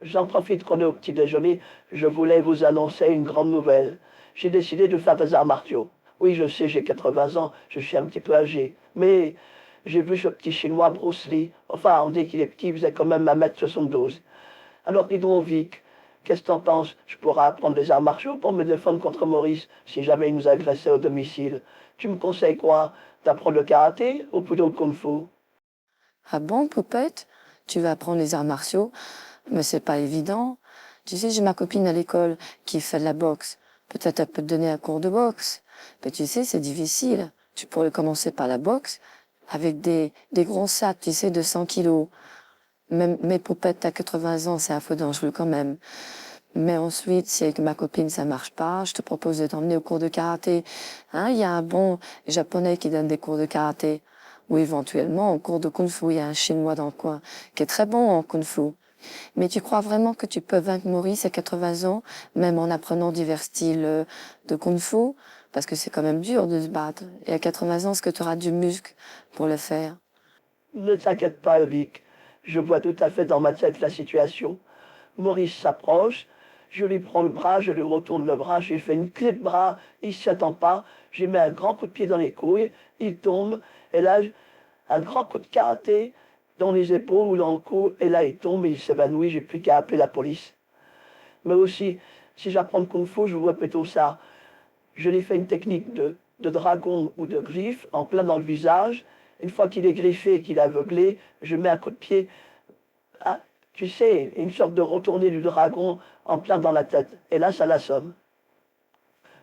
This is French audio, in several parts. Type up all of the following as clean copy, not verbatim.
J'en profite qu'on est au petit déjeuner. Je voulais vous annoncer une grande nouvelle. J'ai décidé de faire des arts martiaux. Oui, je sais, j'ai 80 ans, je suis un petit peu âgé. Mais j'ai vu ce petit chinois Bruce Lee. Enfin, on dit qu'il est petit, il faisait quand même 1,72 m. Alors dis donc, Vic, qu'est-ce que t'en penses? Je pourrais apprendre des arts martiaux pour me défendre contre Maurice si jamais il nous agressait au domicile. Tu me conseilles quoi? D'apprendre le karaté ou plutôt le kung-fu? Ah bon, Poupette? Tu vas apprendre les arts martiaux? Mais c'est pas évident. Tu sais, j'ai ma copine à l'école qui fait de la boxe. Peut-être elle peut te donner un cours de boxe. Mais tu sais, c'est difficile. Tu pourrais commencer par la boxe avec des gros sacs, tu sais, de 100 kilos. Même, mais Poupette, t'as 80 ans, c'est un peu dangereux quand même. Mais ensuite, si avec ma copine ça marche pas, je te propose de t'emmener au cours de karaté. Hein, il y a un bon japonais qui donne des cours de karaté. Ou éventuellement, au cours de kung-fu, il y a un chinois dans le coin qui est très bon en kung-fu. Mais tu crois vraiment que tu peux vaincre Maurice à 80 ans, même en apprenant divers styles de kung-fu? Parce que c'est quand même dur de se battre. Et à 80 ans, est-ce que tu auras du muscle pour le faire? Ne t'inquiète pas, Vic. Je vois tout à fait dans ma tête la situation. Maurice s'approche, je lui prends le bras, je lui retourne le bras, je lui fais une clé de bras, il ne s'y attend pas, je lui mets un grand coup de pied dans les couilles, il tombe, et là, un grand coup de karaté dans les épaules ou dans le cou, et là, il tombe, il s'évanouit, j'ai plus qu'à appeler la police. Mais aussi, si j'apprends le kung-fu, je vois plutôt ça. Je lui fais une technique de dragon ou de griffe en plein dans le visage. Une fois qu'il est griffé et qu'il est aveuglé, je mets un coup de pied, ah, tu sais, une sorte de retourné du dragon en plein dans la tête. Et là, ça l'assomme.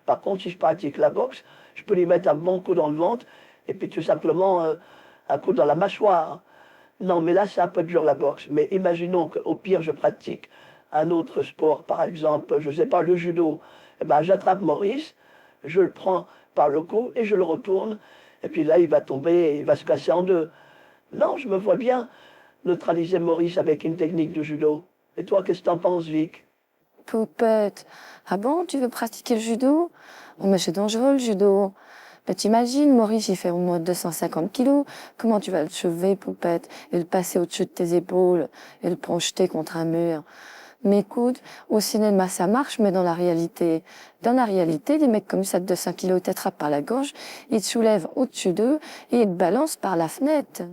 Par contre, si je pratique la boxe, je peux lui mettre un bon coup dans le ventre et puis tout simplement un coup dans la mâchoire. Non, mais là, c'est un peu dur la boxe. Mais imaginons qu'au pire, je pratique un autre sport, par exemple, je ne sais pas, le judo. Eh ben, j'attrape Maurice, je le prends par le cou et je le retourne. Et puis là, il va tomber et il va se casser en deux. Non, je me vois bien neutraliser Maurice avec une technique de judo. Et toi, qu'est-ce que t'en penses, Vic? Poupette. Ah bon, tu veux pratiquer le judo? Oh, mais c'est dangereux, le judo. Mais t'imagines, Maurice, il fait au moins 250 kilos. Comment tu vas le chever, Poupette, et le passer au-dessus de tes épaules, et le projeter contre un mur? Mais écoute, au cinéma, ça marche, mais dans la réalité, les mecs comme ça de 200 kilos, ils t'attrapent par la gorge, ils te soulèvent au-dessus d'eux, et ils te balancent par la fenêtre.